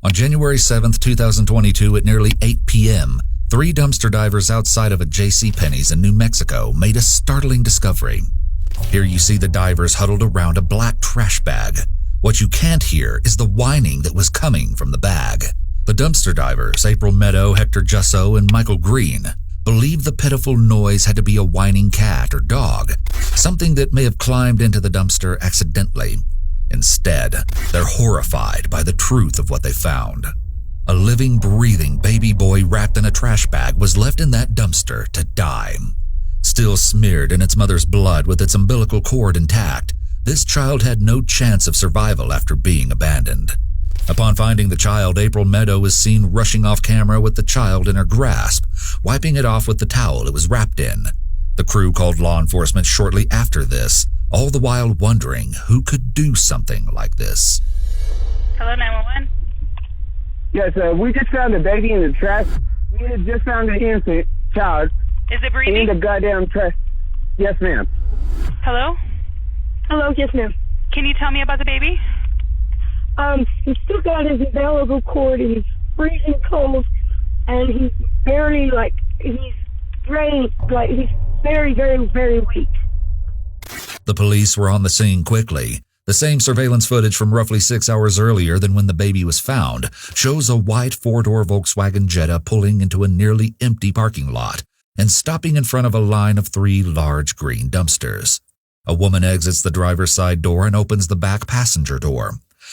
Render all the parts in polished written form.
On January 7, 2022 at nearly 8 p.m., 3 dumpster divers outside of a JCPenney's in New Mexico made a startling discovery. Here you see the divers huddled around a black trash bag. What you can't hear is the whining that was coming from the bag. The dumpster divers, April Meadow, Hector Jusso, and Michael Green, believed the pitiful noise had to be a whining cat or dog, something that may have climbed into the dumpster accidentally. Instead, they're horrified by the truth of what they found. A living, breathing baby boy wrapped in a trash bag was left in that dumpster to die. Still smeared in its mother's blood with its umbilical cord intact, this child had no chance of survival after being abandoned. Upon finding the child, April Meadow is seen rushing off camera with the child in her grasp, wiping it off with the towel it was wrapped in. The crew called law enforcement shortly after this, all the while wondering who could do something like this. Hello, 911? Yes, we just found a baby in the trash. We had just found an infant child. Is it breathing? In the goddamn trash. Yes, ma'am. Hello? Hello, yes, ma'am. Can you tell me about the baby? He's still got his umbilical cord, and he's freezing cold, and he's barely, he's drained, he's very, very, very weak. The police were on the scene quickly. The same surveillance footage from roughly 6 hours earlier than when the baby was found shows a white 4-door Volkswagen Jetta pulling into a nearly empty parking lot and stopping in front of a line of 3 large green dumpsters. A woman exits the driver's side door and opens the back passenger door.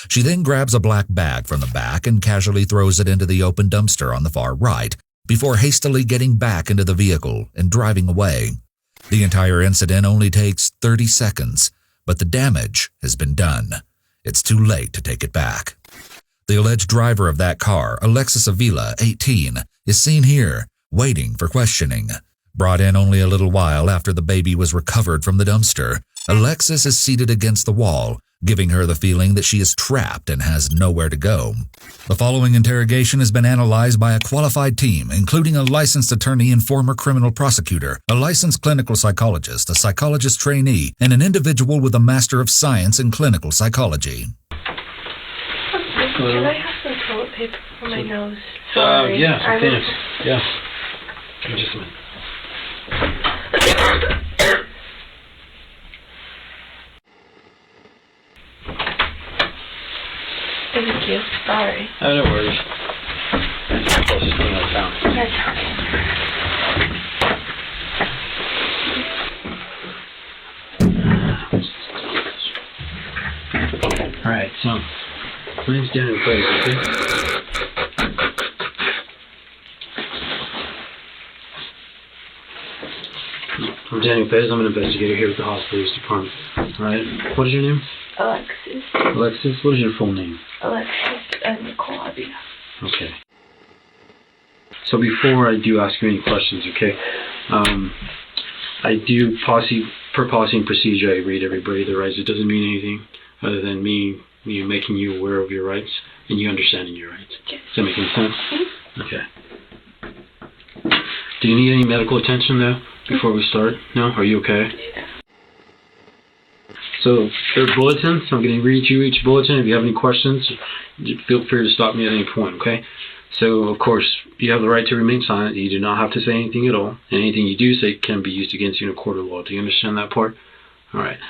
She then grabs a black bag from the back and casually throws it into the open dumpster on the far right, before hastily getting back into the vehicle and driving away. The entire incident only takes 30 seconds, but the damage has been done. It's too late to take it back. The alleged driver of that car, Alexis Avila, 18, is seen here, waiting for questioning. Brought in only a little while after the baby was recovered from the dumpster, Alexis is seated against the wall, giving her the feeling that she is trapped and has nowhere to go. The following interrogation has been analyzed by a qualified team, including a licensed attorney and former criminal prosecutor, a licensed clinical psychologist, a psychologist trainee, and an individual with a Master of Science in Clinical Psychology. Can I have some toilet paper for my nose? Sorry. Yes, I can. Yeah. Give me just a minute. Thank you. Sorry. Oh, no worries. That's the closest thing I found. Alright, so my name's Daniel Craig, okay? I'm Daniel Pez. I'm an investigator here with the hospital police department. Alright, what is your name? Alexis. Alexis? What is your full name? Alexis Nicolaevia. Okay. So before I do ask you any questions, okay, I do per policy and procedure, I read everybody their rights. It doesn't mean anything other than me making you aware of your rights and you understanding your rights. Okay. Does that make any sense? Mm-hmm. Okay. Do you need any medical attention though before we start? No? Are you okay? Yeah. So there are bulletins. I'm going to read you each bulletin. If you have any questions, feel free to stop me at any point, okay? So, of course, you have the right to remain silent. You do not have to say anything at all. And anything you do say can be used against you in a court of law. Do you understand that part? All right.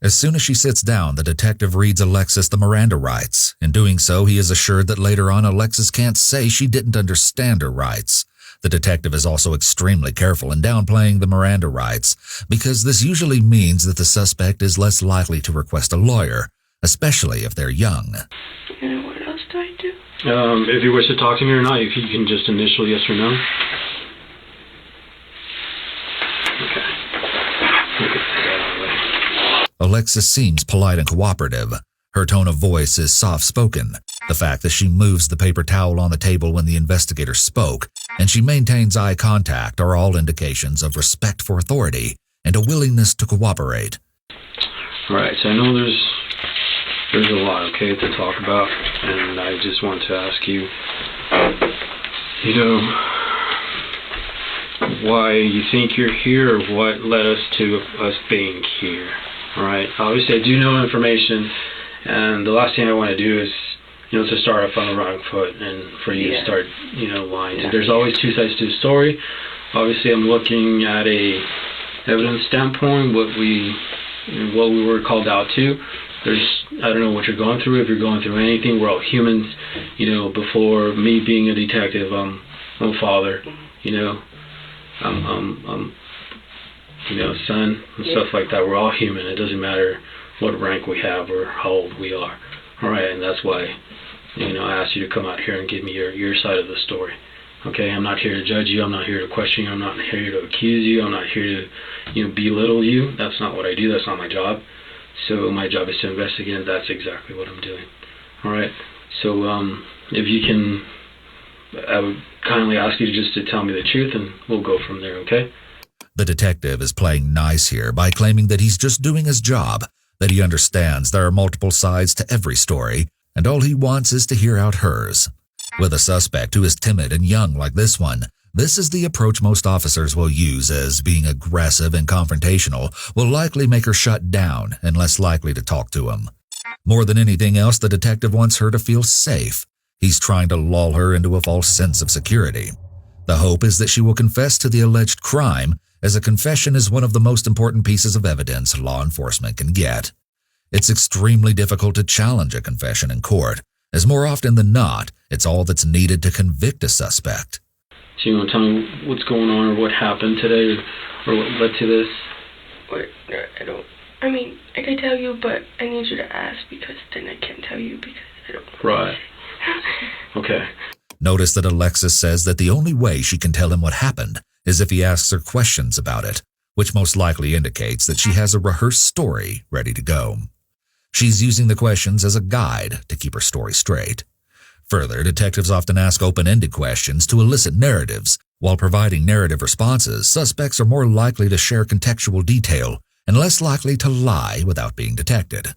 As soon as she sits down, the detective reads Alexis the Miranda rights. In doing so, he is assured that later on Alexis can't say she didn't understand her rights. The detective is also extremely careful in downplaying the Miranda rights, because this usually means that the suspect is less likely to request a lawyer, especially if they're young. And what else do I do? If you wish to talk to me or not, you can just initial yes or no. Okay. Alexis seems polite and cooperative. Her tone of voice is soft-spoken. The fact that she moves the paper towel on the table when the investigator spoke, and she maintains eye contact are all indications of respect for authority and a willingness to cooperate. All right, so I know there's a lot, okay, to talk about, and I just want to ask you, why you think you're here, or what led us to us being here, all right? Obviously, I do know information, and the last thing I want to do is to start off on the wrong foot and for you to start, lying. So there's always two sides to the story. Obviously, I'm looking at a evidence standpoint, what we were called out to. I don't know what you're going through. If you're going through anything, we're all humans. Before me being a detective, I'm a father. I'm son and stuff like that. We're all human. It doesn't matter what rank we have or how old we are. All right, and that's why, I asked you to come out here and give me your side of the story. Okay, I'm not here to judge you. I'm not here to question you. I'm not here to accuse you. I'm not here to, belittle you. That's not what I do. That's not my job. So my job is to investigate, and that's exactly what I'm doing. All right. So if you can, I would kindly ask you just to tell me the truth, and we'll go from there. Okay? The detective is playing nice here by claiming that he's just doing his job, that he understands there are multiple sides to every story, and all he wants is to hear out hers. With a suspect who is timid and young like this one, this is the approach most officers will use, as being aggressive and confrontational will likely make her shut down and less likely to talk to him. More than anything else, the detective wants her to feel safe. He's trying to lull her into a false sense of security. The hope is that she will confess to the alleged crime, as a confession is one of the most important pieces of evidence law enforcement can get. It's extremely difficult to challenge a confession in court, as more often than not, it's all that's needed to convict a suspect. So you want to tell me what's going on or what happened today or what led to this? I can tell you, but I need you to ask, because then I can't tell you because I don't know. Right. Okay. Notice that Alexis says that the only way she can tell him what happened is if he asks her questions about it, which most likely indicates that she has a rehearsed story ready to go. She's using the questions as a guide to keep her story straight. Further, detectives often ask open-ended questions to elicit narratives. While providing narrative responses, suspects are more likely to share contextual detail and less likely to lie without being detected.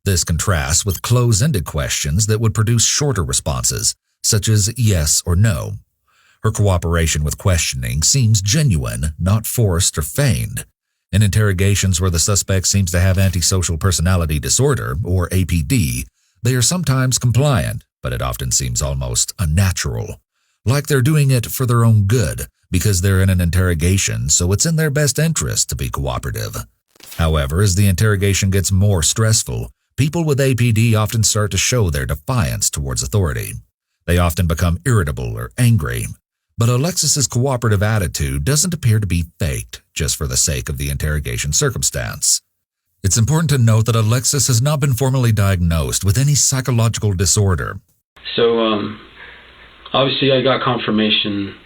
This contrasts with close-ended questions that would produce shorter responses, such as yes or no. Her cooperation with questioning seems genuine, not forced or feigned. In interrogations where the suspect seems to have antisocial personality disorder, or APD, they are sometimes compliant, but it often seems almost unnatural. Like they're doing it for their own good, because they're in an interrogation, so it's in their best interest to be cooperative. However, as the interrogation gets more stressful, people with APD often start to show their defiance towards authority. They often become irritable or angry. But Alexis's cooperative attitude doesn't appear to be faked just for the sake of the interrogation circumstance. It's important to note that Alexis has not been formally diagnosed with any psychological disorder. So, obviously I got confirmation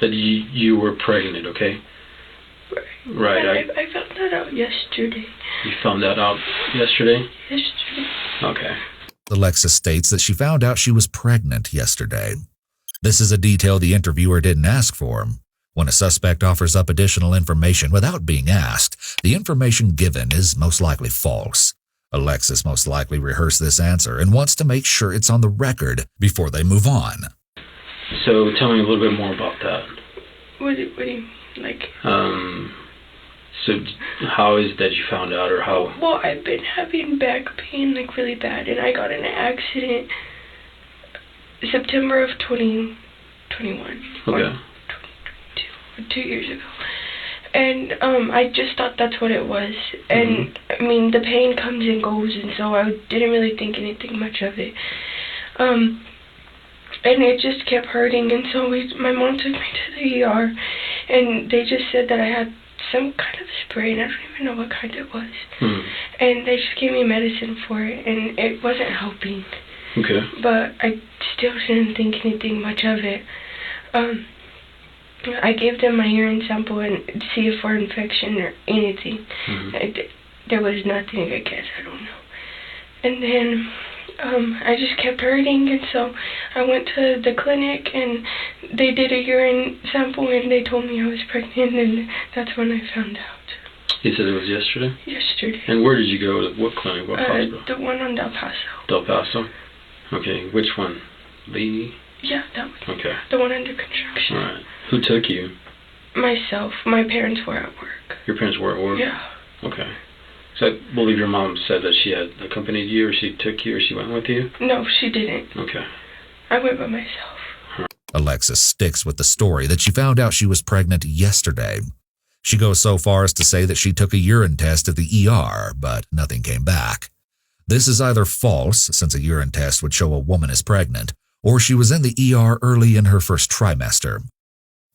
that you were pregnant, okay? Right. I found that out yesterday. You found that out yesterday? Yesterday. Okay. Alexis states that she found out she was pregnant yesterday. This is a detail the interviewer didn't ask for. When a suspect offers up additional information without being asked, the information given is most likely false. Alexis most likely rehearsed this answer and wants to make sure it's on the record before they move on. So tell me a little bit more about that. What do you like? So how is it that you found out, or how? Well, I've been having back pain really bad, and I got in an accident September of 2021. Okay. 2 years ago. And I just thought that's what it was. And the pain comes and goes, and so I didn't really think anything much of it. And it just kept hurting, and so my mom took me to the ER, and they just said that I had some kind of spray, and I don't even know what kind it was. And they just gave me medicine for it, and it wasn't helping. Okay. But I still didn't think anything much of it. I gave them my urine sample and see if for infection or anything. There was nothing, I guess, I don't know. And then I just kept hurting, and so I went to the clinic, and they did a urine sample, and they told me I was pregnant, and that's when I found out. You said it was yesterday? Yesterday. And where did you go? What clinic? What hospital? The one on Del Paso. Del Paso? Okay, which one? Lee? Yeah, that one. Okay. The one under construction. All right. Who took you? Myself. My parents were at work. Your parents were at work? Yeah. Okay. So I believe your mom said that she had accompanied you, or she took you, or she went with you? No, she didn't. Okay. I went by myself. Alexis sticks with the story that she found out she was pregnant yesterday. She goes so far as to say that she took a urine test at the ER, but nothing came back. This is either false, since a urine test would show a woman is pregnant, or she was in the ER early in her first trimester.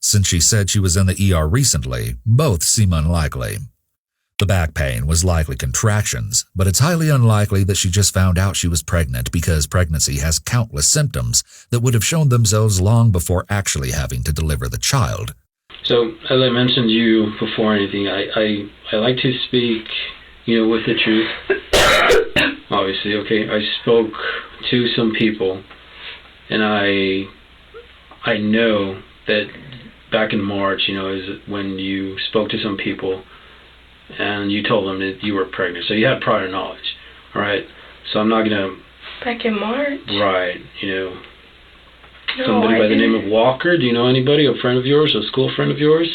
Since she said she was in the ER recently, both seem unlikely. The back pain was likely contractions, but it's highly unlikely that she just found out she was pregnant because pregnancy has countless symptoms that would have shown themselves long before actually having to deliver the child. So, as I mentioned to you before anything, I like to speak, with the truth. Obviously, okay, I spoke to some people, and I know that back in March, is when you spoke to some people, and you told them that you were pregnant. So you had prior knowledge, all right? So I'm not going to... Back in March? Right, No, somebody by the name of Walker. Do you know anybody, a friend of yours, a school friend of yours,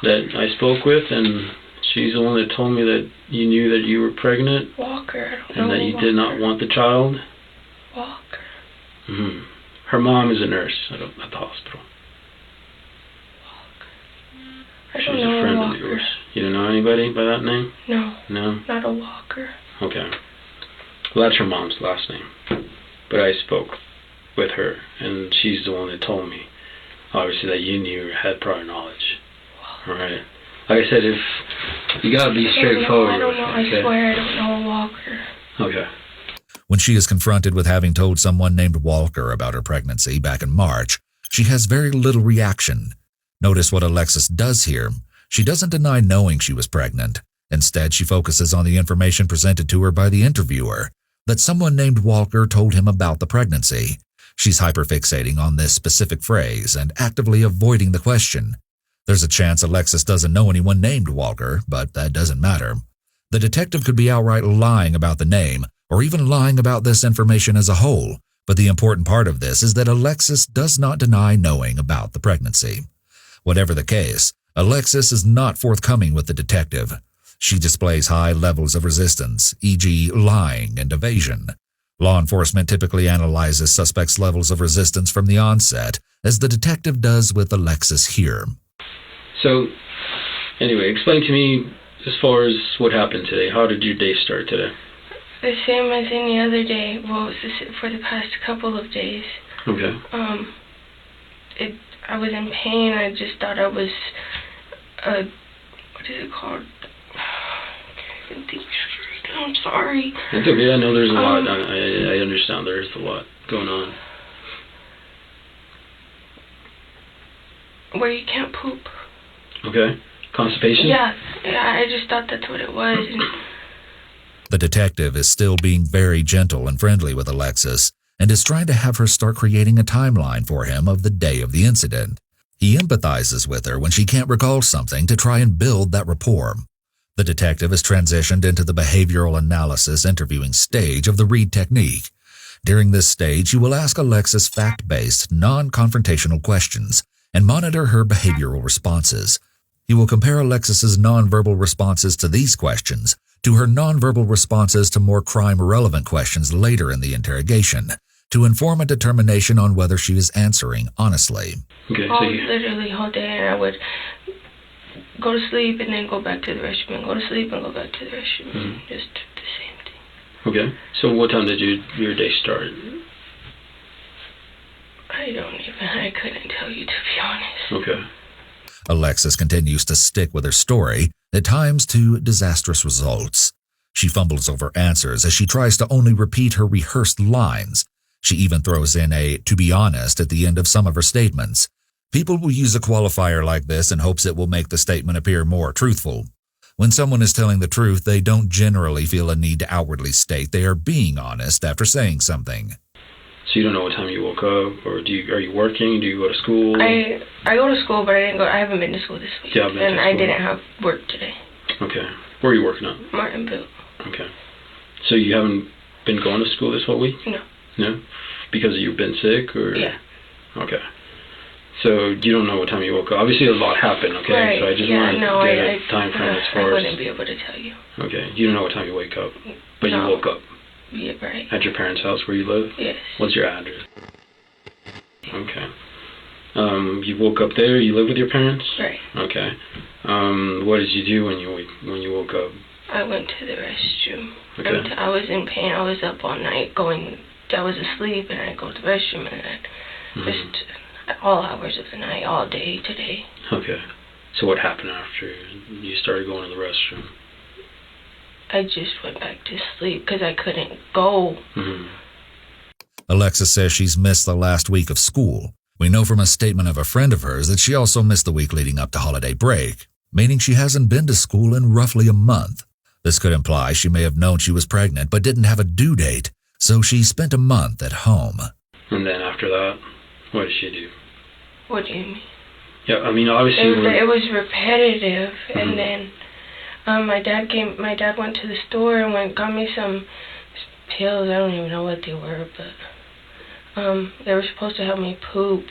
that I spoke with? And she's the one that told me that you knew that you were pregnant. Walker, I don't know. And that you did not want the child. Walker. Mm-hmm. Her mom is a nurse at the hospital. I don't She's know a friend Walker. of yours. You don't know anybody by that name? No. No? Not a Walker. Okay. Well, that's her mom's last name. But I spoke with her, and she's the one that told me, obviously, that you knew or had prior knowledge. All right. Like I said, if you gotta be straightforward. I don't know. Okay? I swear I don't know a Walker. Okay. When she is confronted with having told someone named Walker about her pregnancy back in March, she has very little reaction. Notice what Alexis does here. She doesn't deny knowing she was pregnant. Instead, she focuses on the information presented to her by the interviewer, that someone named Walker told him about the pregnancy. She's hyperfixating on this specific phrase and actively avoiding the question. There's a chance Alexis doesn't know anyone named Walker, but that doesn't matter. The detective could be outright lying about the name, or even lying about this information as a whole, but the important part of this is that Alexis does not deny knowing about the pregnancy. Whatever the case, Alexis is not forthcoming with the detective. She displays high levels of resistance, e.g. lying and evasion. Law enforcement typically analyzes suspects' levels of resistance from the onset, as the detective does with Alexis here. So, anyway, explain to me as far as what happened today. How did your day start today? The same as any other day. Well, for the past couple of days. Okay. I was in pain. I just thought I was, what is it called? I can't even think straight. I'm sorry. It's okay. I know there's a lot. I understand there's a lot going on. Where you can't poop. Okay. Constipation? Yeah, I just thought that's what it was. The detective is still being very gentle and friendly with Alexis, and is trying to have her start creating a timeline for him of the day of the incident. He empathizes with her when she can't recall something to try and build that rapport. The detective has transitioned into the behavioral analysis interviewing stage of the Reid technique. During this stage, you will ask Alexis fact-based, non-confrontational questions and monitor her behavioral responses. You will compare Alexis's nonverbal responses to these questions to her nonverbal responses to more crime-relevant questions later in the interrogation, to inform a determination on whether she is answering honestly. Okay, literally all day, and I would go to sleep and then go back to the restroom, and go to sleep and go back to the restroom. Mm-hmm. Just the same thing. Okay, so what time did your day start? I couldn't tell you, to be honest. Okay. Alexis continues to stick with her story, at times to disastrous results. She fumbles over answers as she tries to only repeat her rehearsed lines. She even throws in a "to be honest" at the end of some of her statements. People will use a qualifier like this in hopes it will make the statement appear more truthful. When someone is telling the truth, they don't generally feel a need to outwardly state they are being honest after saying something. So you don't know what time you woke up, or are you working? Do you go to school? I go to school, but I haven't been to school this week. And I didn't have work today. Okay. Where are you working at? Martinville. Okay. So you haven't been going to school this whole week? No. No? Because you've been sick, or? Yeah. Okay. So you don't know what time you woke up. Obviously, a lot happened, okay? Right. So I just want to get a time frame as far as... I wouldn't be able to tell you. Okay. You don't know what time you wake up, but you woke up. Yeah, right. At your parents' house where you live? Yes. What's your address? Okay. You woke up there. You live with your parents? Right. Okay. What did you do when you woke up? I went to the restroom. Okay. I was in pain. I was up all night I was asleep, and I go to the restroom, and just all hours of the night, all day today. Okay. So what happened after you started going to the restroom? I just went back to sleep because I couldn't go. Alexis says she's missed the last week of school. We know from a statement of a friend of hers that she also missed the week leading up to holiday break, meaning she hasn't been to school in roughly a month. This could imply she may have known she was pregnant but didn't have a due date, so she spent a month at home. And then after that, what did she do? What do you mean? Yeah, I mean, obviously... It was repetitive, and then my dad went to the store and got me some pills. I don't even know what they were, but they were supposed to help me poop.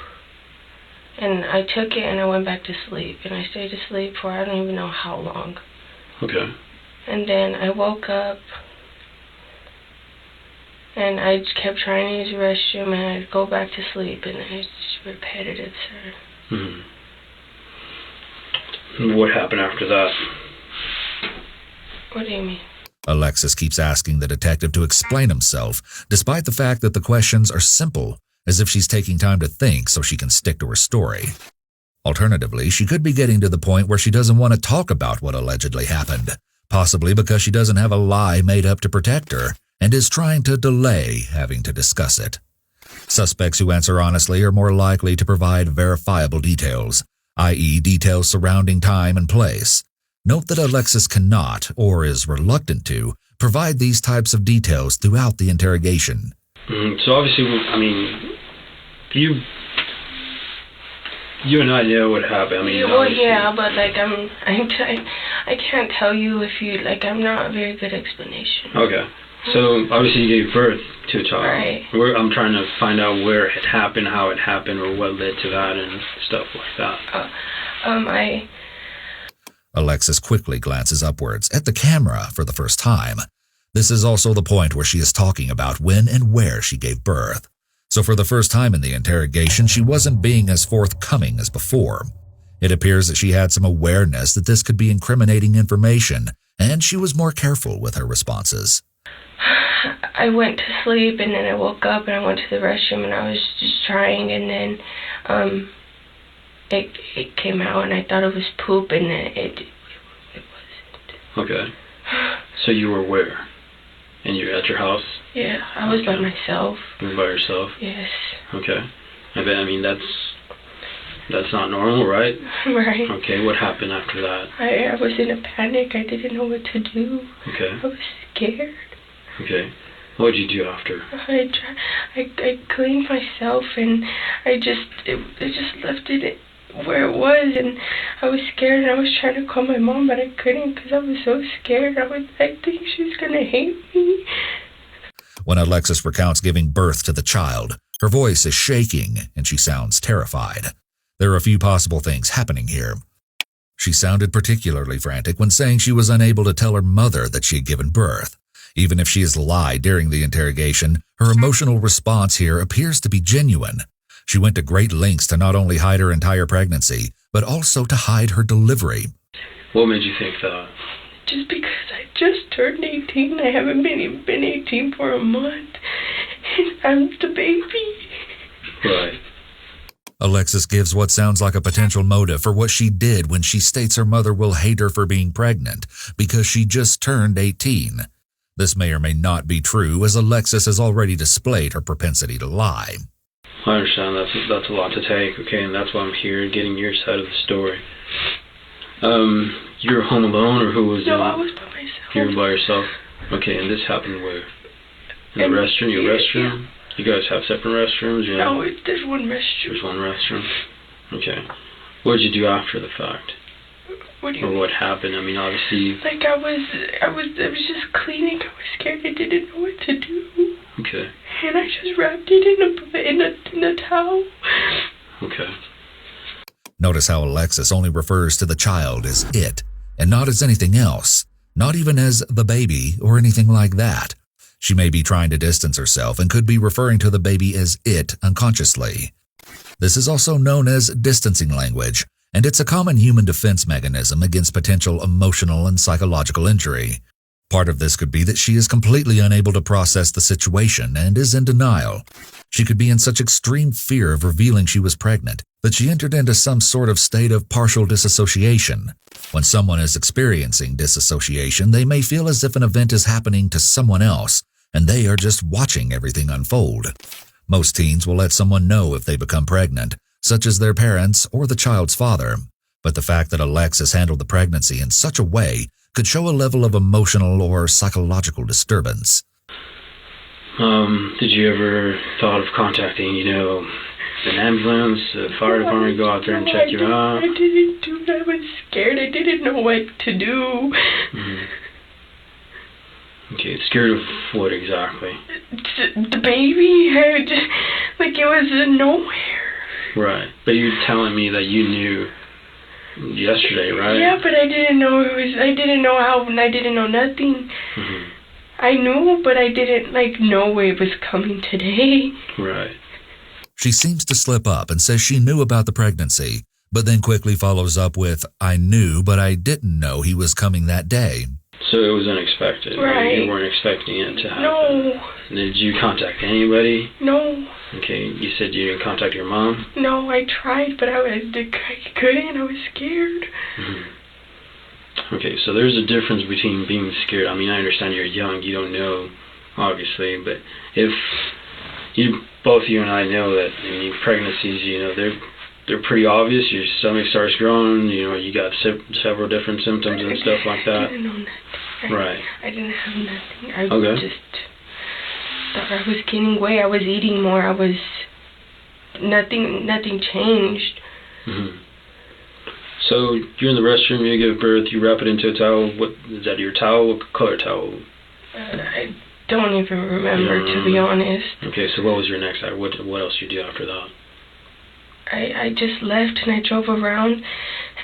And I took it and I went back to sleep, and I stayed asleep for I don't even know how long. Okay. And then I woke up, and I just kept trying to use the restroom, and I'd go back to sleep, and it's just repetitive, sir. What happened after that? What do you mean? Alexis keeps asking the detective to explain himself, despite the fact that the questions are simple, as if she's taking time to think so she can stick to her story. Alternatively, she could be getting to the point where she doesn't want to talk about what allegedly happened, possibly because she doesn't have a lie made up to protect her and is trying to delay having to discuss it. Suspects who answer honestly are more likely to provide verifiable details, i.e. details surrounding time and place. Note that Alexis cannot, or is reluctant to, provide these types of details throughout the interrogation. So obviously, I mean, you and I know what happened. I mean, well, yeah, but like I can't tell you if you like. I'm not a very good explanation. Okay. So obviously you gave birth to a child. Right. I'm trying to find out where it happened, how it happened, or what led to that and stuff like that. Alexis quickly glances upwards at the camera for the first time. This is also the point where she is talking about when and where she gave birth. So for the first time in the interrogation, she wasn't being as forthcoming as before. It appears that she had some awareness that this could be incriminating information, and she was more careful with her responses. I went to sleep, and then I woke up and I went to the restroom, and I was just trying, and then it came out, and I thought it was poop, and then it wasn't. Okay. So you were where? And you're at your house? Yeah, I was by myself. You were by yourself? Yes. Okay. I mean, that's not normal, right? Right. Okay, what happened after that? I was in a panic. I didn't know what to do. Okay. I was scared. Okay. What did you do after? I cleaned myself, and I just left it where it was, and I was scared, and I was trying to call my mom, but I couldn't because I was so scared. I think she's gonna hate me. When Alexis recounts giving birth to the child, her voice is shaking and she sounds terrified. There are a few possible things happening here. She sounded particularly frantic when saying she was unable to tell her mother that she had given birth. Even if she has lied during the interrogation, her emotional response here appears to be genuine. She went to great lengths to not only hide her entire pregnancy, but also to hide her delivery. What made you think that? Just because I just turned 18. I haven't been 18 for a month. And I'm the baby. Right. Alexis gives what sounds like a potential motive for what she did when she states her mother will hate her for being pregnant because she just turned 18. This may or may not be true, as Alexis has already displayed her propensity to lie. I understand that's a lot to take, okay, and that's why I'm here, getting your side of the story. You were home alone, or who was No, I was by myself. You were by yourself? Okay, and this happened where? In the restroom? Your restroom? Yeah. You guys have separate restrooms? Yeah. No, there's one restroom. There's one restroom? Okay. What did you do after the fact? What do you mean? What happened? I mean, obviously... Like, I was just cleaning. I was scared. I didn't know what to do. Okay. And I just wrapped it in a towel. Okay. Notice how Alexis only refers to the child as it, and not as anything else, not even as the baby or anything like that. She may be trying to distance herself and could be referring to the baby as it unconsciously. This is also known as distancing language, and it's a common human defense mechanism against potential emotional and psychological injury. Part of this could be that she is completely unable to process the situation and is in denial. She could be in such extreme fear of revealing she was pregnant that she entered into some sort of state of partial disassociation. When someone is experiencing disassociation, they may feel as if an event is happening to someone else, and they are just watching everything unfold. Most teens will let someone know if they become pregnant, such as their parents or the child's father, but the fact that Alexis handled the pregnancy in such a way could show a level of emotional or psychological disturbance. Did you ever thought of contacting, an ambulance, the fire department, go out there and check you out? I didn't do that. I was scared. I didn't know what to do. Mm-hmm. Okay, scared of what exactly? The baby had, it was nowhere. Right, but you're telling me that you knew yesterday, right? Yeah, but I didn't know I didn't know how, and I didn't know nothing. Mm-hmm. I knew, but I didn't, know it was coming today. Right. She seems to slip up and says she knew about the pregnancy, but then quickly follows up with, "I knew, but I didn't know he was coming that day." So it was unexpected. Right. You weren't expecting it to happen. No. Did you contact anybody? No. Okay, you said you didn't contact your mom? No, I tried, but I couldn't. I was scared. Mm-hmm. Okay, so there's a difference between being scared. I mean, I understand you're young, you don't know, obviously, but if both you and I know that pregnancies, they're pretty obvious. Your stomach starts growing, you got several different symptoms and stuff like that. I didn't know nothing. Right. I didn't have nothing. I just thought I was gaining weight. I was eating more. I was... Nothing changed. Mm-hmm. So you're in the restroom, you give birth, you wrap it into a towel. What is that, your towel? What color towel? I don't even remember, to be honest. Okay, so what was your next act? What else did you do after that? I just left and I drove around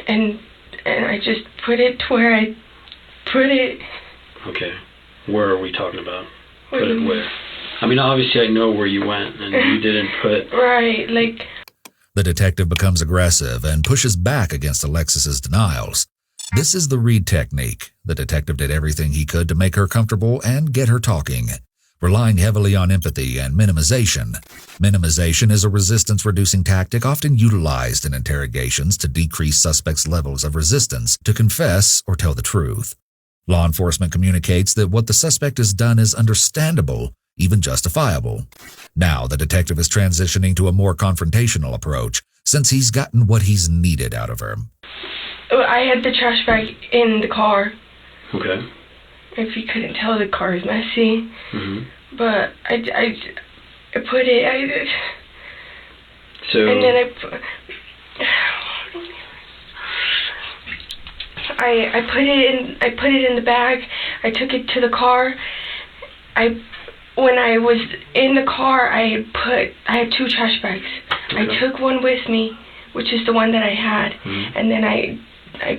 and I just put it to where I put it. Okay. Where are we talking about? Put it where? I mean, obviously I know where you went and you didn't put... Right, The detective becomes aggressive and pushes back against Alexis's denials. This is the read technique. The detective did everything he could to make her comfortable and get her talking, relying heavily on empathy and minimization. Minimization is a resistance-reducing tactic often utilized in interrogations to decrease suspects' levels of resistance to confess or tell the truth. Law enforcement communicates that what the suspect has done is understandable, even justifiable. Now the detective is transitioning to a more confrontational approach, since he's gotten what he's needed out of her. I had the trash bag in the car. Okay. If you couldn't tell, the car is messy. Mm-hmm. But I put it... So... And then I put it in the bag. I took it to the car. When I was in the car, I had 2 trash bags. Okay. I took one with me, which is the one that I had, and then I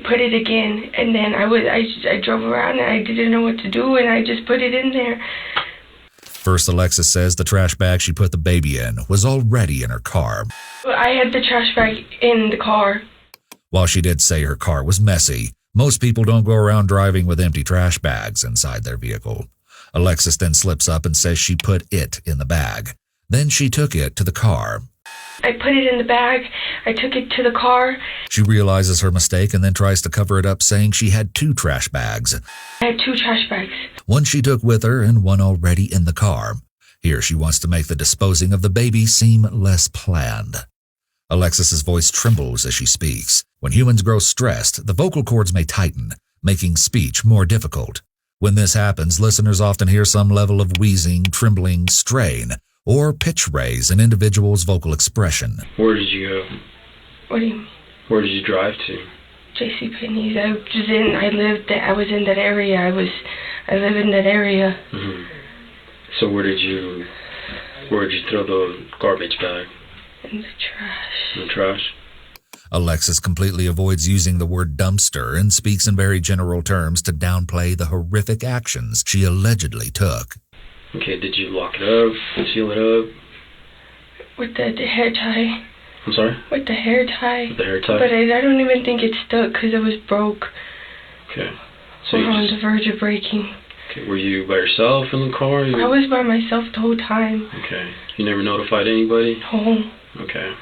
put it again, and then I drove around and I didn't know what to do, and I just put it in there. First, Alexis says the trash bag she put the baby in was already in her car. I had the trash bag in the car. While she did say her car was messy, most people don't go around driving with empty trash bags inside their vehicle. Alexis then slips up and says she put it in the bag. Then she took it to the car. I put it in the bag. I took it to the car. She realizes her mistake and then tries to cover it up, saying she had 2 trash bags. I had 2 trash bags. One she took with her and one already in the car. Here she wants to make the disposing of the baby seem less planned. Alexis's voice trembles as she speaks. When humans grow stressed, the vocal cords may tighten, making speech more difficult. When this happens, listeners often hear some level of wheezing, trembling, strain, or pitch raise in individuals' vocal expression. Where did you go? What do you mean? Where did you drive to? JCPenney's. I was in that area. I live in that area. Mm-hmm. So where did you throw the garbage bag? In the trash. In the trash? Alexis completely avoids using the word dumpster and speaks in very general terms to downplay the horrific actions she allegedly took. Okay, did you lock it up, seal it up? With the hair tie. I'm sorry? With the hair tie. With the hair tie? But I don't even think it stuck because it was broke. Okay. So We're on the verge of breaking. Okay, were you by yourself in the car? I was by myself the whole time. Okay. You never notified anybody? No. Okay.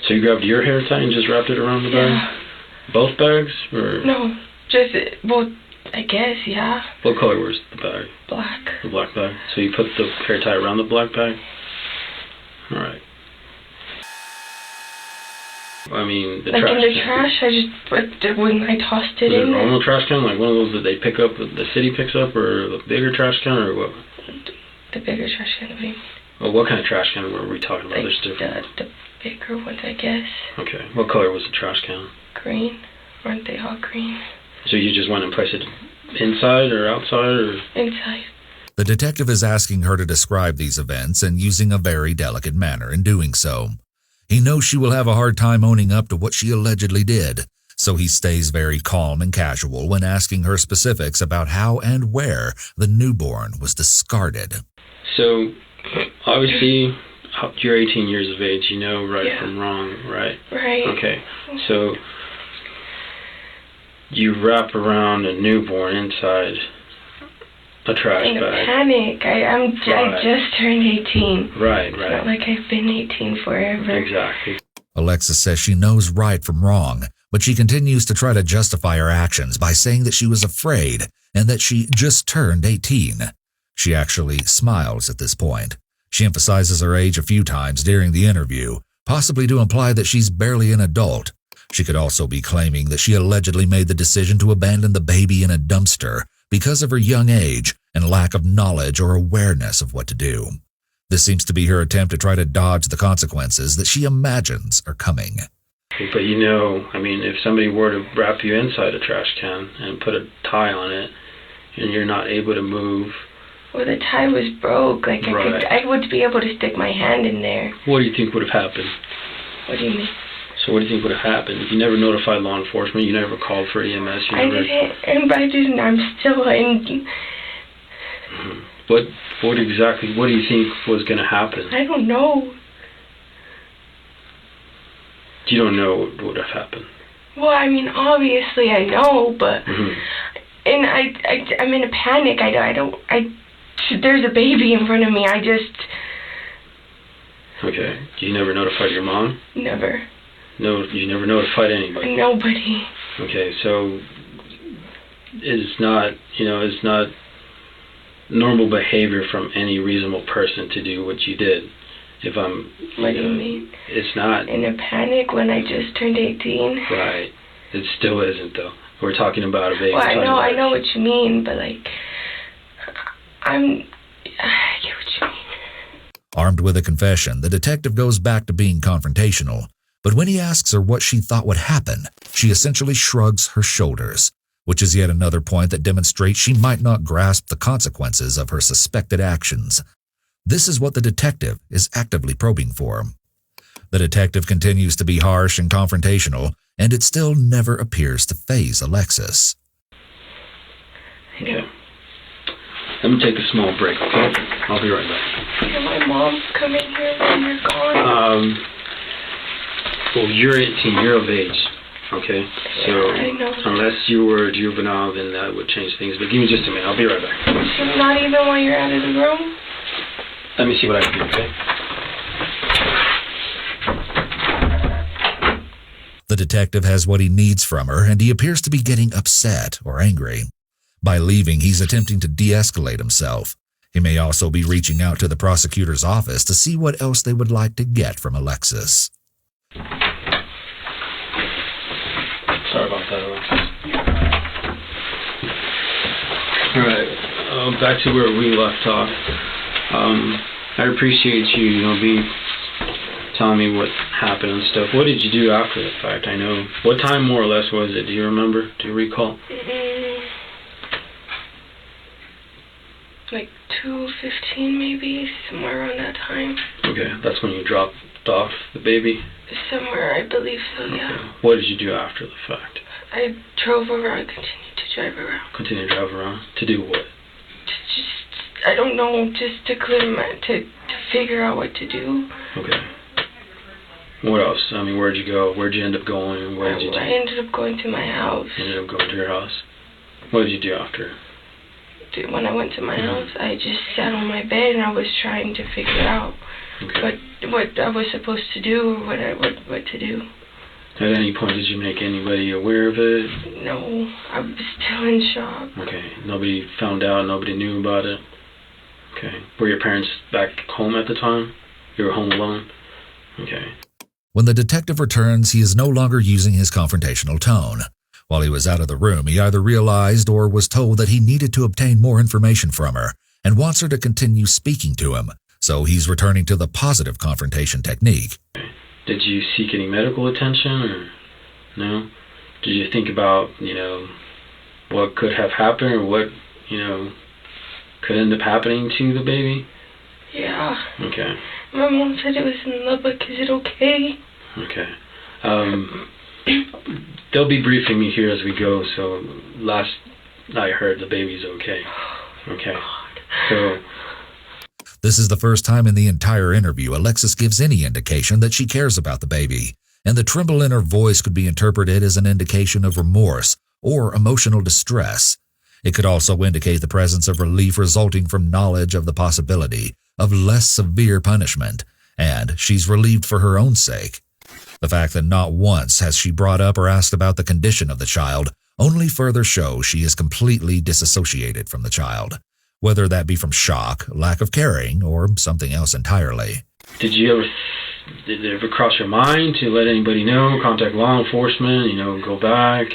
So you grabbed your hair tie and just wrapped it around the bag? Yeah. Both bags? Or? No. Just, well, I guess, yeah. What color was the bag? Black. The black bag. So you put the hair tie around the black bag? Alright. I mean, the like trash in the can. trash, I just put, when I tossed it Was it in a normal trash can? Like one of those that they pick up, the city picks up, or the bigger trash can, or what? The bigger trash can, I mean. Well, what kind of trash can were we talking about? Like There's different. the bigger ones, I guess. Okay. What color was the trash can? Green. Aren't they all green? So you just went and placed it inside or outside, or? Inside. The detective is asking her to describe these events and using a very delicate manner in doing so. He knows she will have a hard time owning up to what she allegedly did, so he stays very calm and casual when asking her specifics about how and where the newborn was discarded. So, obviously, you're 18 years of age. You know right Yeah. from wrong, right? Right. Okay. So, you wrap around a newborn inside a trash In a bag. panic. I just turned 18. Right, It's right. not like I've been 18 forever. Exactly. Alexis says she knows right from wrong, but she continues to try to justify her actions by saying that she was afraid and that she just turned 18. She actually smiles at this point. She emphasizes her age a few times during the interview, possibly to imply that she's barely an adult. She could also be claiming that she allegedly made the decision to abandon the baby in a dumpster because of her young age and lack of knowledge or awareness of what to do. This seems to be her attempt to try to dodge the consequences that she imagines are coming. But you know, I mean, if somebody were to wrap you inside a trash can and put a tie on it, and you're not able to move... Well, the tie was broke. Like, Right. I would be able to stick my hand in there. What do you think would have happened? What do you mean? So what do you think would have happened? You never notified law enforcement, you never called for EMS, you I never... didn't. I'm still in... What do you think was going to happen? I don't know. You don't know what would have happened. Well, I mean, obviously I know, but... And I'm in a panic. There's a baby in front of me. I just... Okay. You never notified your mom? Never. No, you never notified anybody? Nobody. Okay, so... It's not normal behavior from any reasonable person to do what you did. If I'm... What do you mean? It's not... In a panic when I just turned 18? Right. It still isn't, though. We're talking about a baby. Well, I know what you mean, but, like... I get what you mean. Armed with a confession, the detective goes back to being confrontational, but when he asks her what she thought would happen, she essentially shrugs her shoulders, which is yet another point that demonstrates she might not grasp the consequences of her suspected actions. This is what the detective is actively probing for. The detective continues to be harsh and confrontational, and it still never appears to faze Alexis. Okay. Let me take a small break, okay? I'll be right back. Can my mom come in here when you're gone? Well, you're 18, you're of age, okay? So, I know. unless you were a juvenile, then that would change things. But give me just a minute, I'll be right back. So not even while you're out of the room? Let me see what I can do, okay? The detective has what he needs from her, and he appears to be getting upset or angry. By leaving, he's attempting to de-escalate himself. He may also be reaching out to the prosecutor's office to see what else they would like to get from Alexis. Sorry about that, Alexis. Alright, back to where we left off. I appreciate you, telling me what happened and stuff. What did you do after the fact? I know. What time more or less was it? Do you remember? Do you recall? Like 2:15 maybe, somewhere around that time. Okay. Okay, that's when you dropped off the baby? Somewhere, I believe so, yeah. Okay. What did you do after the fact? I drove around, continued to drive around. Continue to drive around? To do what? I don't know, just to clear to figure out what to do. Okay. What else? I mean, where'd you go? Where'd you end up going? What did you do? I ended up going to my house. You ended up going to your house? What did you do after? When I went to my house, I just sat on my bed and I was trying to figure out what I was supposed to do or what to do. At any point, did you make anybody aware of it? No, I was still in shock. Okay, nobody found out, nobody knew about it? Okay. Were your parents back home at the time? You were home alone? Okay. When the detective returns, he is no longer using his confrontational tone. While he was out of the room, he either realized or was told that he needed to obtain more information from her and wants her to continue speaking to him, so he's returning to the positive confrontation technique. Did you seek any medical attention or no? Did you think about, what could have happened or what, could end up happening to the baby? Yeah. Okay. My mom said it was in the book. Is it okay? Okay. They'll be briefing me here as we go, so last I heard the baby's okay. Okay. So this is the first time in the entire interview Alexis gives any indication that she cares about the baby, and the tremble in her voice could be interpreted as an indication of remorse or emotional distress. It could also indicate the presence of relief resulting from knowledge of the possibility of less severe punishment, and she's relieved for her own sake. The fact that not once has she brought up or asked about the condition of the child only further shows she is completely disassociated from the child, whether that be from shock, lack of caring, or something else entirely. Did it ever cross your mind to let anybody know, contact law enforcement, go back?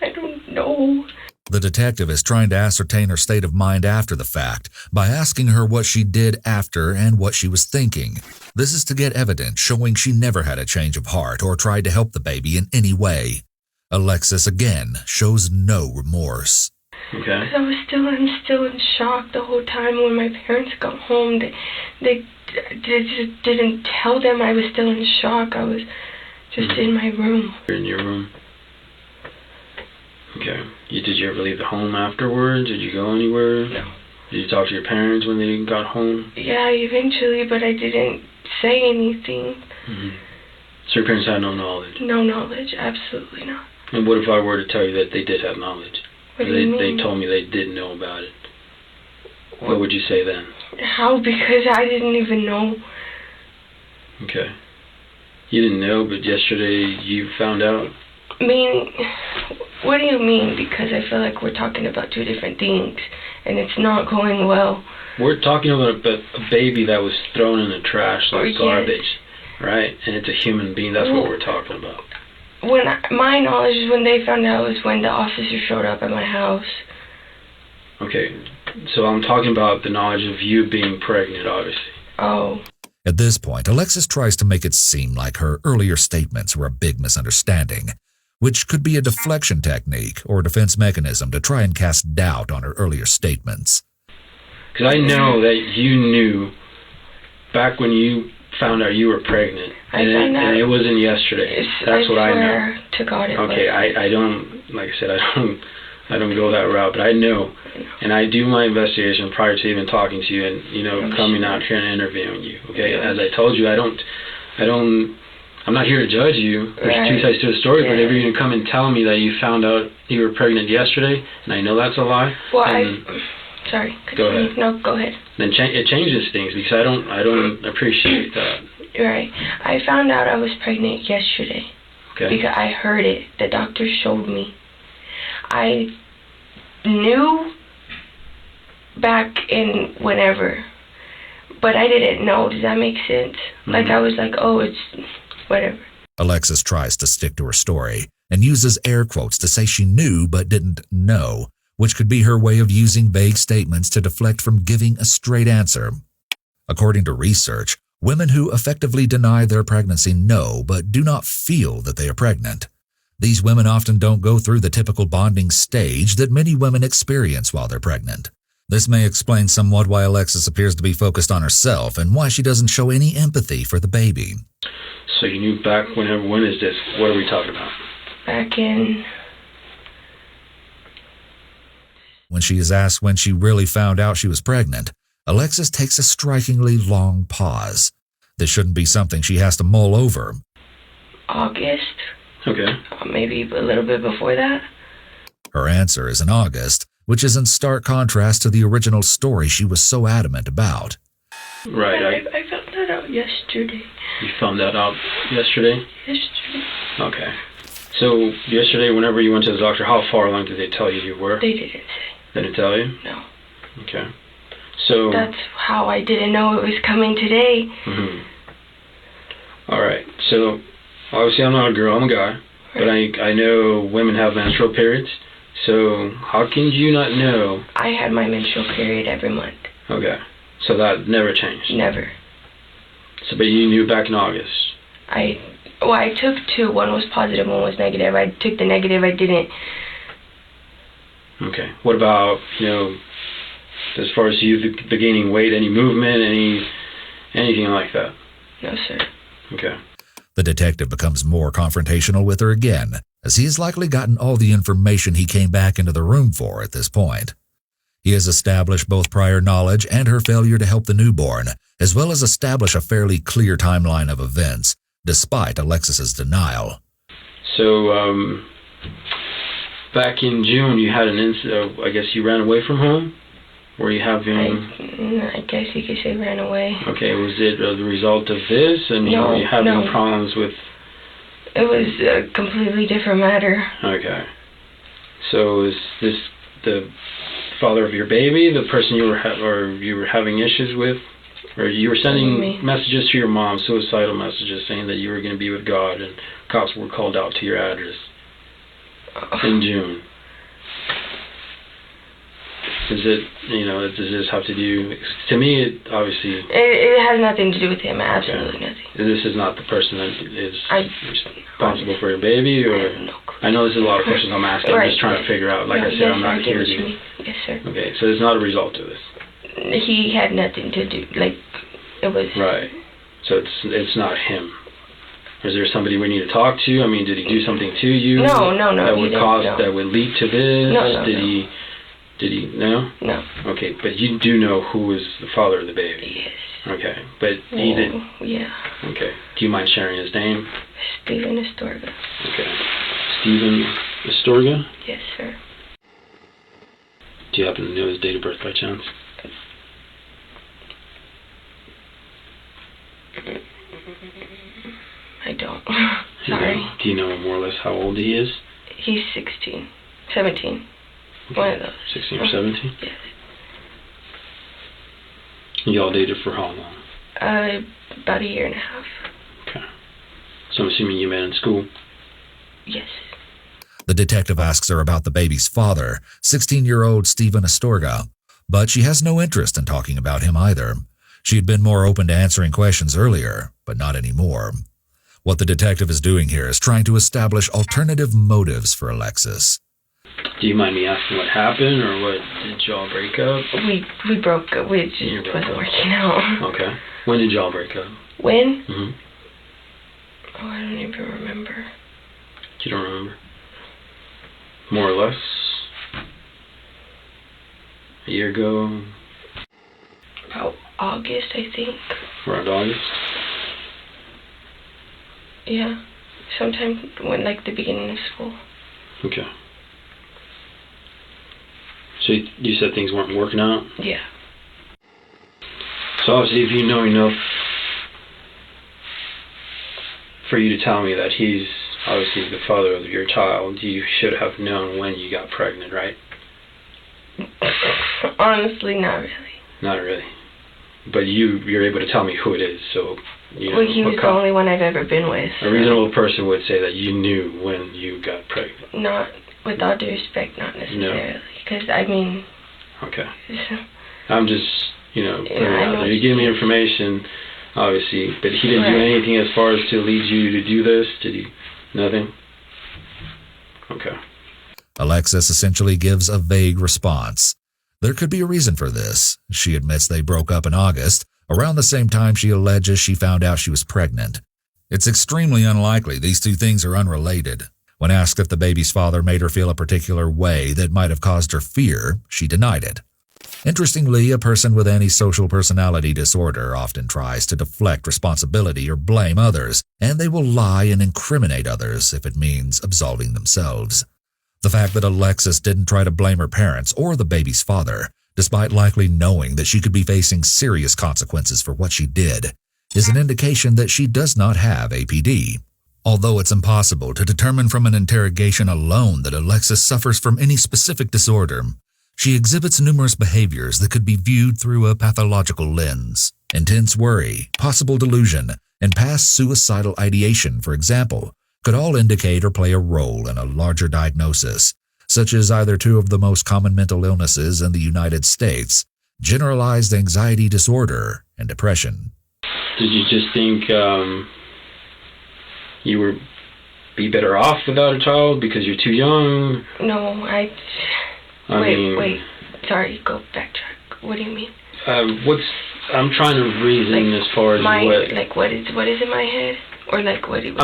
I don't know. The detective is trying to ascertain her state of mind after the fact by asking her what she did after and what she was thinking. This is to get evidence showing she never had a change of heart or tried to help the baby in any way. Alexis again shows no remorse. Okay. I'm still in shock the whole time. When my parents got home, they just didn't tell them I was still in shock. I was just in my room. You're in your room. Okay. Did you ever leave the home afterwards? Did you go anywhere? No. Did you talk to your parents when they got home? Yeah, eventually, but I didn't say anything. Mm-hmm. So your parents had no knowledge? No knowledge, absolutely not. And what if I were to tell you that they did have knowledge? What do you mean? They told me they didn't know about it. What would you say then? How? Because I didn't even know. Okay. You didn't know, but yesterday you found out? I mean, what do you mean? Because I feel like we're talking about two different things, and it's not going well. We're talking about a baby that was thrown in the trash like garbage, right? And it's a human being. That's what we're talking about. My knowledge is when they found out was when the officer showed up at my house. Okay, so I'm talking about the knowledge of you being pregnant, obviously. Oh. At this point, Alexis tries to make it seem like her earlier statements were a big misunderstanding, which could be a deflection technique or defense mechanism to try and cast doubt on her earlier statements. Because I know that you knew back when you found out you were pregnant, and it wasn't yesterday. That's what I know. To God it okay, was. I don't, like I said, I don't go that route, but I know, and I do my investigation prior to even talking to you, and coming out here and interviewing you. Okay, as I told you, I'm not here to judge you. There's two sides to a story, but if you're going to come and tell me that you found out you were pregnant yesterday, and I know that's a lie. Well, sorry. Go ahead. No, go ahead. Then it changes things, because I don't appreciate that. Right. I found out I was pregnant yesterday. Okay. Because I heard it. The doctor showed me. I knew back in whenever, but I didn't know. Does that make sense? Mm-hmm. Like I was like, oh, it's whatever. Alexis tries to stick to her story and uses air quotes to say she knew but didn't know, which could be her way of using vague statements to deflect from giving a straight answer. According to research, women who effectively deny their pregnancy know but do not feel that they are pregnant. These women often don't go through the typical bonding stage that many women experience while they're pregnant. This may explain somewhat why Alexis appears to be focused on herself and why she doesn't show any empathy for the baby. So you knew back when is this? What are we talking about? Back in... When she is asked when she really found out she was pregnant, Alexis takes a strikingly long pause. This shouldn't be something she has to mull over. August. Okay. Maybe a little bit before that. Her answer is in August, which is in stark contrast to the original story she was so adamant about. Right. I found that out yesterday. You found that out yesterday? Yesterday. Okay. So yesterday, whenever you went to the doctor, how far along did they tell you you were? They didn't say. They didn't tell you? No. Okay. So... That's how I didn't know it was coming today. All right. So, obviously I'm not a girl, I'm a guy. But I know women have menstrual periods. So, how can you not know? I had my menstrual period every month. Okay. So that never changed? Never. So, but you knew back in August? I took two. One was positive, one was negative. I took the negative, I didn't. Okay. What about, as far as you the gaining weight, any movement, anything like that? No, sir. Okay. The detective becomes more confrontational with her again, as he has likely gotten all the information he came back into the room for at this point. He has established both prior knowledge and her failure to help the newborn, as well as establish a fairly clear timeline of events, despite Alexis's denial. So, back in June, you had an incident. I guess you ran away from home. Were you having? I guess you could say ran away. Okay, was it the result of this? And no, were you having problems with? It was a completely different matter. Okay. So is this the father of your baby, the person you were having issues with, or you were sending messages to your mom, suicidal messages, saying that you were going to be with God, and cops were called out to your address in June? Is it, does this have to do, to me, it obviously... It has nothing to do with him, absolutely nothing. This is not the person that is responsible for your baby, or... I know this is a lot of questions I'm asking, I'm just trying to figure out, I said, I'm not here to... Yes, sir. Okay, so it's not a result of this? He had nothing to do, it was... Right, so it's not him. Is there somebody we need to talk to? I mean, did he do something to you? No. That would lead to this? No. Did he? No? No. Okay, but you do know who is the father of the baby? Yes. Okay, but he did? Yeah. Okay. Do you mind sharing his name? 𝘕𝘰𝑚 𝘠𝑟𝑔𝑎. Okay. 𝘕𝘰𝑚 𝘠𝑟𝑔𝑎? Yes, sir. Do you happen to know his date of birth by chance? I don't. Sorry. Do you know more or less how old he is? He's 17. Okay. One of those. 16 or 17? Yes. Y'all dated for how long? About a year and a half. Okay. So I'm assuming you met in school? Yes. The detective asks her about the baby's father, 16-year-old 𝘕𝘰𝑚 𝘠𝑟𝑔𝑎, but she has no interest in talking about him either. She had been more open to answering questions earlier, but not anymore. What the detective is doing here is trying to establish alternative motives for Alexis. Do you mind me asking what happened, or what? Did y'all break up? We broke up. We just wasn't working out. Okay. When did y'all break up? When? Mm-hmm. Oh, I don't even remember. You don't remember? More or less? A year ago? About August, I think. Around August? Yeah. Sometime when, the beginning of school. Okay. So you said things weren't working out? Yeah. So obviously if you know enough for you to tell me that he's obviously the father of your child, you should have known when you got pregnant, right? Honestly, not really. Not really. But you're able to tell me who it is, so... he was the only one I've ever been with. A reasonable person would say that you knew when you got pregnant. Not, with all due respect, not necessarily. Because, Okay. I'm just, putting it out there. You gave me information, obviously, but he didn't do anything as far as to lead you to do this? Did he? Nothing? Okay. Alexis essentially gives a vague response. There could be a reason for this. She admits they broke up in August, around the same time she alleges she found out she was pregnant. It's extremely unlikely these two things are unrelated. When asked if the baby's father made her feel a particular way that might have caused her fear, she denied it. Interestingly, a person with antisocial personality disorder often tries to deflect responsibility or blame others, and they will lie and incriminate others if it means absolving themselves. The fact that Alexis didn't try to blame her parents or the baby's father, despite likely knowing that she could be facing serious consequences for what she did, is an indication that she does not have APD. Although it's impossible to determine from an interrogation alone that Alexis suffers from any specific disorder, she exhibits numerous behaviors that could be viewed through a pathological lens. Intense worry, possible delusion, and past suicidal ideation, for example, could all indicate or play a role in a larger diagnosis, such as either two of the most common mental illnesses in the United States, generalized anxiety disorder and depression. Did you just think you would be better off without a child because you're too young? No, Wait, sorry, go backtrack. What do you mean? I'm trying to reason as far as what is in my head? Or I'm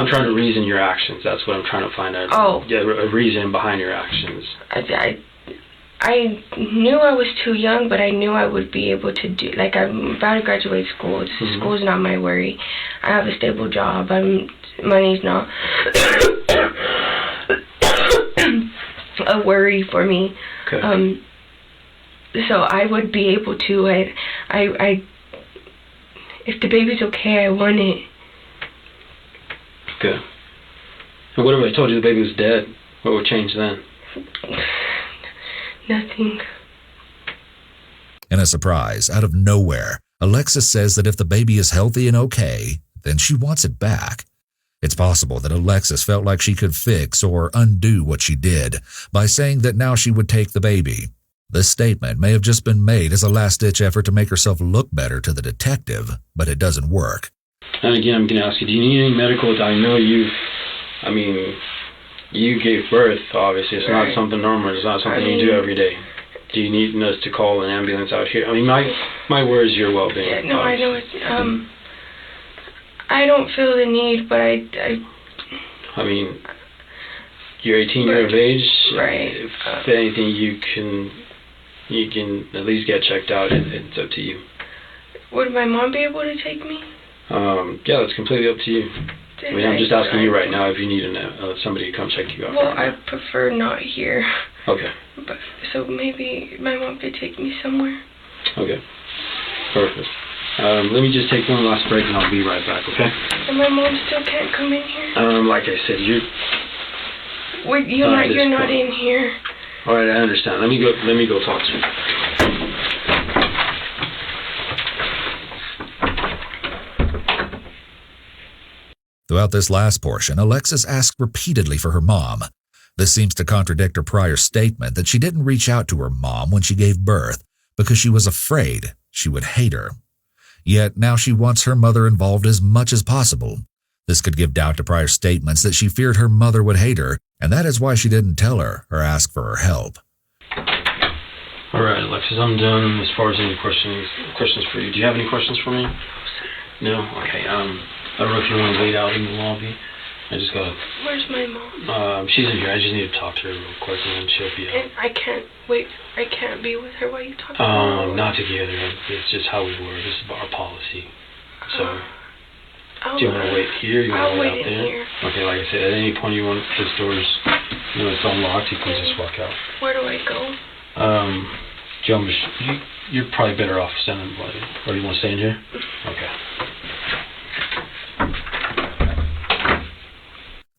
trying to reason your actions. That's what I'm trying to find out. Oh. Yeah, a reason behind your actions. I knew I was too young, but I knew I would be able to do, I'm about to graduate school. School's not my worry. I have a stable job. Money's not a worry for me. Okay. So I would be able to, if the baby's okay, I want it. Okay. And what if I told you the baby was dead? What would change then? Nothing. In a surprise, out of nowhere, Alexis says that if the baby is healthy and okay, then she wants it back. It's possible that Alexis felt like she could fix or undo what she did by saying that now she would take the baby. This statement may have just been made as a last-ditch effort to make herself look better to the detective, but it doesn't work. And again, I'm going to ask you, do you need any medical? I know you gave birth, obviously. It's not something normal. It's not something you do every day. Do you need us to call an ambulance out here? My word is your well-being. Yeah, no, I know it's, I don't feel the need, but you're 18 years of age. Right. If anything, you can at least get checked out. It's up to you. Would my mom be able to take me? Yeah, that's completely up to you. I'm just asking you right now if you need somebody to come check you out. Well, I prefer not here. Okay. But so maybe my mom could take me somewhere. Okay. Perfect. Let me just take one last break and I'll be right back, okay? And my mom still can't come in here? Like I said, you're not in here. Alright, I understand. Let me go talk to her. Throughout this last portion, Alexis asked repeatedly for her mom. This seems to contradict her prior statement that she didn't reach out to her mom when she gave birth because she was afraid she would hate her. Yet now she wants her mother involved as much as possible. This could give doubt to prior statements that she feared her mother would hate her, and that is why she didn't tell her or ask for her help. Alright, Alexis, I'm done as far as any questions for you. Do you have any questions for me? No? Okay, I don't know if you want to wait out in the lobby. Where's my mom? She's in here. I just need to talk to her real quick and then she'll be out. And I can't be with her while you talk to her? Not together. It's just how we work. This is our policy. So, do you want to wait here? You want to wait out there? Here. Okay, like I said, at any point this door's, it's unlocked, you can just walk out. Where do I go? You're probably better off standing by it. Or do you want to stay in here? Okay.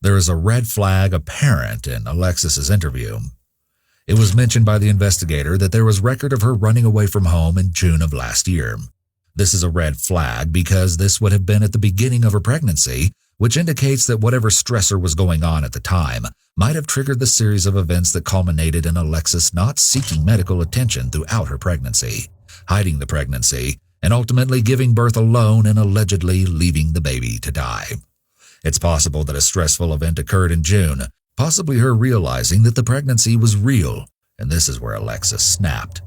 There is a red flag apparent in Alexis's interview. It was mentioned by the investigator that there was record of her running away from home in June of last year. This is a red flag because this would have been at the beginning of her pregnancy, which indicates that whatever stressor was going on at the time might have triggered the series of events that culminated in Alexis not seeking medical attention throughout her pregnancy, hiding the pregnancy, and ultimately giving birth alone and allegedly leaving the baby to die. It's possible that a stressful event occurred in June, possibly her realizing that the pregnancy was real, and this is where Alexis snapped.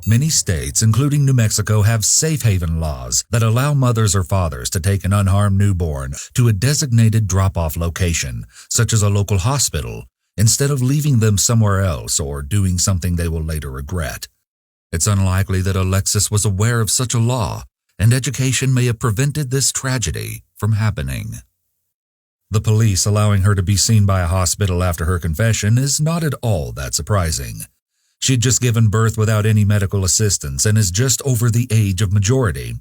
Many states, including New Mexico, have safe haven laws that allow mothers or fathers to take an unharmed newborn to a designated drop-off location, such as a local hospital, instead of leaving them somewhere else or doing something they will later regret. It's unlikely that Alexis was aware of such a law, and education may have prevented this tragedy from happening. The police allowing her to be seen by a hospital after her confession is not at all that surprising. She'd just given birth without any medical assistance and is just over the age of majority.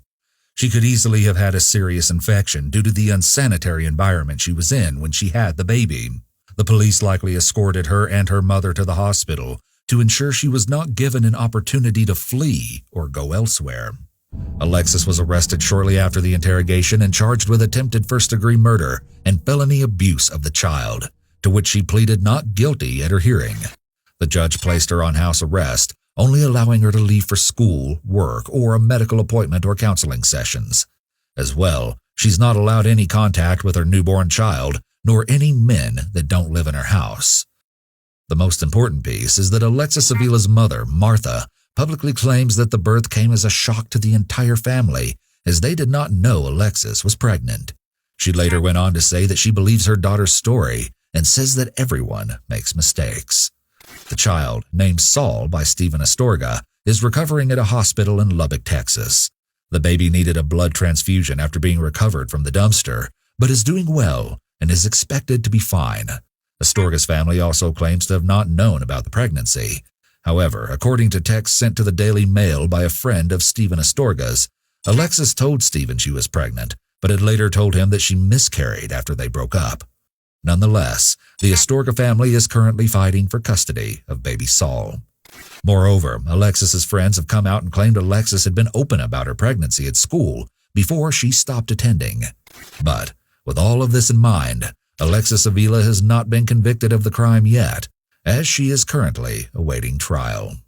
She could easily have had a serious infection due to the unsanitary environment she was in when she had the baby. The police likely escorted her and her mother to the hospital to ensure she was not given an opportunity to flee or go elsewhere. Alexis was arrested shortly after the interrogation and charged with attempted first-degree murder and felony abuse of the child, to which she pleaded not guilty at her hearing. The judge placed her on house arrest, only allowing her to leave for school, work, or a medical appointment or counseling sessions. As well, she's not allowed any contact with her newborn child, nor any men that don't live in her house. The most important piece is that Alexis Avila's mother, Martha, publicly claims that the birth came as a shock to the entire family, as they did not know Alexis was pregnant. She later went on to say that she believes her daughter's story and says that everyone makes mistakes. The child, named Saul by Stephen Astorga, is recovering at a hospital in Lubbock, Texas. The baby needed a blood transfusion after being recovered from the dumpster, but is doing well and is expected to be fine. Astorga's family also claims to have not known about the pregnancy. However, according to text sent to the Daily Mail by a friend of Stephen Astorga's, Alexis told Stephen she was pregnant, but had later told him that she miscarried after they broke up. Nonetheless, the Astorga family is currently fighting for custody of baby Saul. Moreover, Alexis's friends have come out and claimed Alexis had been open about her pregnancy at school before she stopped attending. But, with all of this in mind, Alexis Avila has not been convicted of the crime yet, as she is currently awaiting trial.